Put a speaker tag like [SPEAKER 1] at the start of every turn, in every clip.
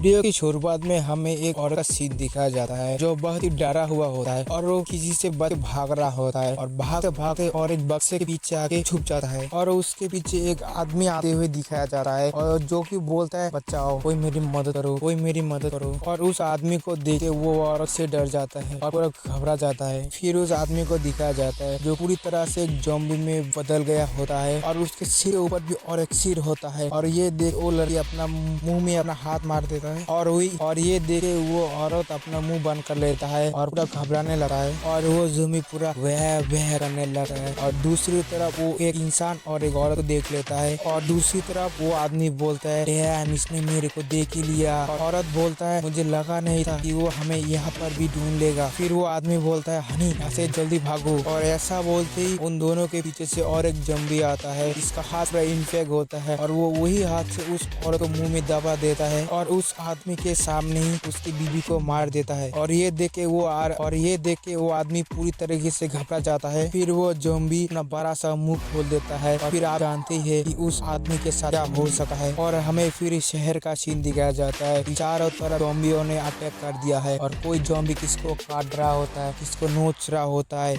[SPEAKER 1] Video की शुरुआत में हमें एक औरत का सीन दिखाया जाता है जो बहुत ही डरा हुआ होता है और वो किसी से बच भाग रहा होता है और भागते भागते और एक बक्से के पीछे आके छुप जाता है और उसके पीछे एक आदमी आते हुए दिखाया जा रहा है और जो कि बोलता है बचाओ, कोई मेरी मदद करो, कोई मेरी मदद करो। और उस आदमी को देख के वो औरत से डर जाता है और पूरा घबरा जाता है। फिर उस आदमी को दिखाया जाता है जो पूरी तरह से एक ज़ॉम्बी में बदल गया होता है और उसके सिर के ऊपर भी और एक सिर होता है और ये देख वो लड़की अपना मुंह में अपना हाथ मार देता है और ये देखे वो औरत अपना मुंह बंद कर लेता है और पूरा घबराने लगा है और वो ज़ॉम्बी पूरा वह करने लगा है। और दूसरी तरफ वो एक इंसान और एक औरत को देख लेता है और दूसरी तरफ वो आदमी बोलता है डैम, इसने मेरे को देख ही लिया। और औरत बोलता है मुझे लगा नहीं था कि वो हमें यहाँ पर भी ढूंढ लेगा। फिर वो आदमी बोलता है हनी यहाँ से जल्दी भागो। और ऐसा बोलते ही उन दोनों के पीछे से और एक ज़ॉम्बी आता है, इसका हाथ पूरा इन्फेक्ट होता है और वो वही हाथ से उस औरत को मुंह में दबा देता है और उस आदमी के सामने ही उसकी बीवी को मार देता है। और ये देख के वो आदमी पूरी तरीके से घबरा जाता है। फिर वो ज़ॉम्बी अपना बड़ा सा मुंह खोल देता है और फिर आप जानते हैं कि उस आदमी के साथ क्या हो सका है। और हमें फिर शहर का सीन दिखाया जाता है, चारों तरफ ज़ॉम्बियों ने अटैक कर दिया है और कोई ज़ॉम्बी किसको काट रहा होता है, किसको नोच रहा होता है।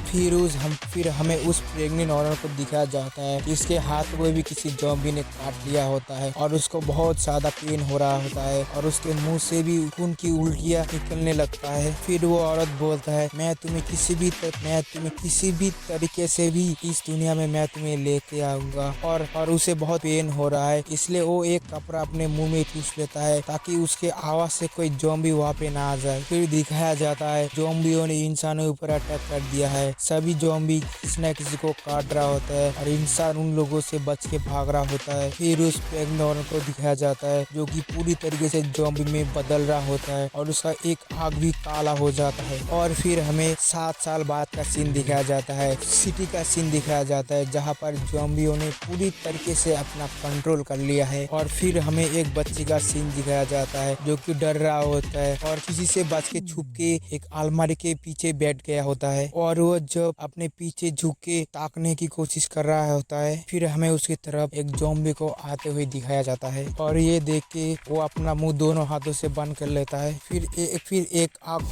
[SPEAKER 1] फिर हमें उस प्रेग्नेंट औरत को दिखाया जाता है, इसके हाथ को भी किसी ज़ॉम्बी ने काट लिया होता है और उसको बहुत ज्यादा पेन हो रहा होता है और उसके मुंह से भी खून की उल्टियाँ निकलने लगता है। फिर वो औरत बोलता है मैं तुम्हें किसी भी तरीके से भी इस दुनिया में मैं तुम्हें लेके आऊंगा। और उसे बहुत पेन हो रहा है, इसलिए वो एक कपड़ा अपने मुंह में ठूस लेता है ताकि उसके आवाज से कोई ज़ॉम्बी वहाँ पे ना आ जाए। फिर दिखाया जाता है ज़ॉम्बियों ने इंसानों के ऊपर अटैक कर दिया है, सभी ज़ॉम्बी किसी न किसी को काट रहा होता है और इंसान उन लोगों से बच के भाग रहा होता है। फिर उस प्रेग्नेंट औरत को दिखाया जाता है जो कि पूरी तरीके से ज़ॉम्बी में बदल रहा होता है और उसका एक आँख भी काला हो जाता है। और फिर हमें 7 साल बाद का सीन दिखाया जाता है, सिटी का सीन दिखाया जाता है जहाँ पर ज़ॉम्बियों ने पूरी तरीके से अपना कंट्रोल कर लिया है। और फिर हमें एक बच्चे का सीन दिखाया जाता है जो कि डर रहा होता है और किसी से बच के छुप के एक अलमारी के पीछे बैठ गया होता है और वो जब अपने पीछे झुक के ताकने की कोशिश कर रहा होता है, फिर हमें उसकी तरफ एक ज़ॉम्बी को आते हुए दिखाया जाता है और ये देख के वो अपना मुंह दोनों हाथों से बंद कर लेता है। फिर एक आँख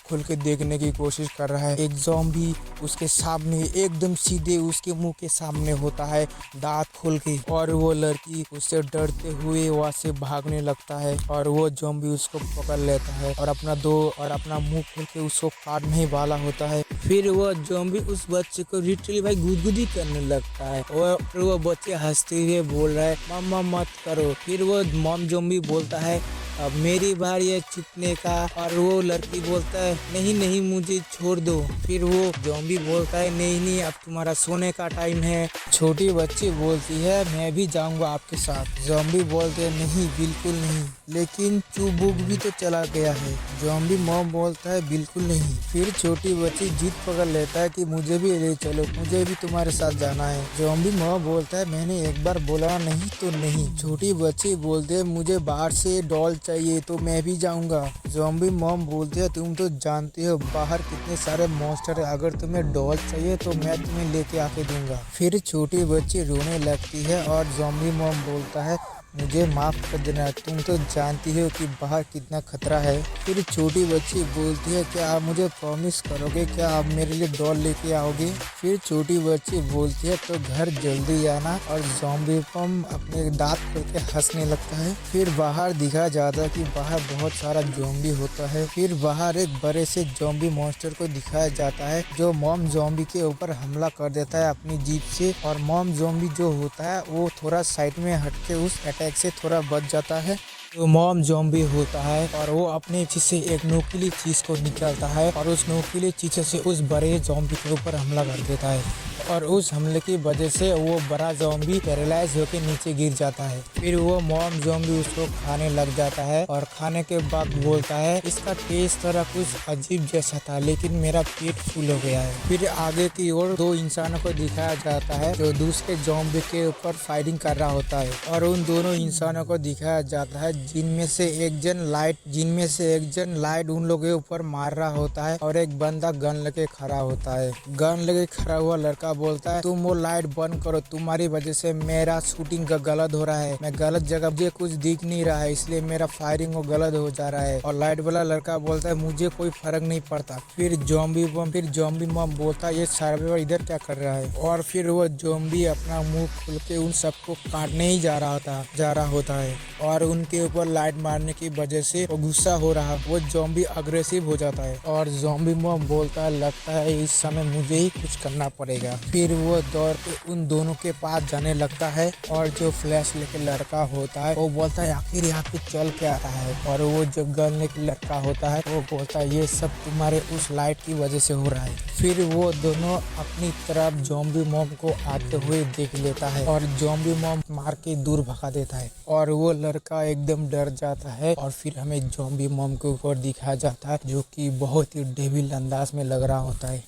[SPEAKER 1] खोल के देखने की कोशिश कर रहा है। एक ज़ॉम्बी उसके सामने एकदम सीधे उसके मुंह के सामने होता है दांत खोल के और वो लड़की उससे डरते हुए वहाँ से भागने लगता है और वो ज़ॉम्बी उसको पकड़ लेता है और अपना मुंह खोल के उसको काटने वाला होता है। फिर वो ज़ॉम्बी उस बच्चे को लिटरली भाई गुदगुदी करने लगता है और वो बच्चे हंसते हुए बोल रहा है मम्मा मत करो। फिर वो मॉम ज़ॉम्बी बोलता है अब मेरी बारी है छुपने का और वो लड़की बोलता है नहीं नहीं मुझे छोड़ दो। फिर वो ज़ॉम्बी बोलता है नहीं नहीं अब तुम्हारा सोने का टाइम है। छोटी बच्ची बोलती है मैं भी जाऊंगा आपके साथ। ज़ॉम्बी बोलते हैं नहीं बिल्कुल नहीं, लेकिन चुबुक भी तो चला गया है। ज़ॉम्बी मॉम बोलता है बिल्कुल नहीं। फिर छोटी बच्ची जिद पकड़ लेता है कि मुझे भी ले चलो, मुझे भी तुम्हारे साथ जाना है। ज़ॉम्बी मॉम बोलता है मैंने एक बार बोला नहीं तो नहीं। छोटी बच्ची बोलते है मुझे बाहर से डॉल चाहिए तो मैं भी जाऊंगा। ज़ॉम्बी मॉम बोलते है तुम तो जानते हो बाहर कितने सारे मॉन्स्टर है, अगर तुम्हें डॉल चाहिए तो मैं तुम्हें लेके आके दूंगा। फिर छोटी बच्ची रोने लगती है और ज़ॉम्बी मॉम बोलता है मुझे माफ़ कर देना, तुम तो जानती हो कि बाहर कितना खतरा है। फिर छोटी बच्ची बोलती है क्या आप मुझे प्रॉमिस करोगे, क्या आप मेरे लिए डॉल लेके आओगे। फिर छोटी बच्ची बोलती है तो घर जल्दी आना और ज़ॉम्बी मॉम अपने दांत खोल के हंसने लगता है। फिर बाहर दिखाया जाता है कि बाहर बहुत सारा ज़ॉम्बी होता है। फिर बाहर एक बड़े से ज़ॉम्बी मॉन्स्टर को दिखाया जाता है जो मॉम ज़ॉम्बी के ऊपर हमला कर देता है अपनी जीप से और मॉम ज़ॉम्बी जो होता है वो थोड़ा साइड में हट के उस अटैक से थोड़ा बच जाता है। तो मॉम ज़ॉम्बी होता है और वो अपने पीछे से एक नुकीली चीज़ को निकालता है और उस नुकीली चीज़ से उस बड़े ज़ॉम्बी के ऊपर हमला कर देता है और उस हमले की वजह से वो बड़ा ज़ॉम्बी पैरालाइज होकर नीचे गिर जाता है। फिर वो मॉम ज़ॉम्बी उसको खाने लग जाता है और खाने के बाद बोलता है इसका टेस्ट थोड़ा कुछ अजीब जैसा था लेकिन मेरा पेट फुल हो गया है। फिर आगे की ओर 2 इंसानों को दिखाया जाता है जो दूसरे ज़ॉम्बी के ऊपर फाइटिंग कर रहा होता है और उन दोनों इंसानों को दिखाया जाता है जिनमें से एक जन लाइट उन लोगों के ऊपर मार रहा होता है और एक बंदा गन लेके खड़ा होता है। गन लेके खड़ा हुआ लड़का बोलता है तुम वो लाइट बंद करो, तुम्हारी वजह से मेरा शूटिंग का गलत हो रहा है, मैं गलत जगह, मुझे कुछ दिख नहीं रहा है इसलिए मेरा फायरिंग वो गलत हो जा रहा है। और लाइट वाला लड़का बोलता है मुझे कोई फर्क नहीं पड़ता। फिर ज़ॉम्बी बम बोलता है ये सर्वाइवर इधर क्या कर रहा है। और फिर वो ज़ॉम्बी अपना मुंह खोल के उन सबको काटने ही जा रहा होता है और उनके ऊपर लाइट मारने की वजह से वो गुस्सा हो रहा, वो ज़ॉम्बी अग्रेसिव हो जाता है और ज़ॉम्बी बम बोलता है लगता है इस समय मुझे ही कुछ करना पड़ेगा। फिर वो दौड़ के उन दोनों के पास जाने लगता है और जो फ्लैश लेके लड़का होता है वो बोलता है आखिर यहाँ पे चल के आ रहा है। और वो जो गन लेके लड़का होता है वो बोलता है ये सब तुम्हारे उस लाइट की वजह से हो रहा है। फिर वो दोनों अपनी तरफ ज़ॉम्बी मॉम को आते हुए देख लेता है और ज़ॉम्बी मॉम मार के दूर भगा देता है और वो लड़का एकदम डर जाता है। और फिर हमें ज़ॉम्बी मॉम के ऊपर दिखाया जाता है जो कि बहुत ही डेविल अंदाज में लग रहा होता है।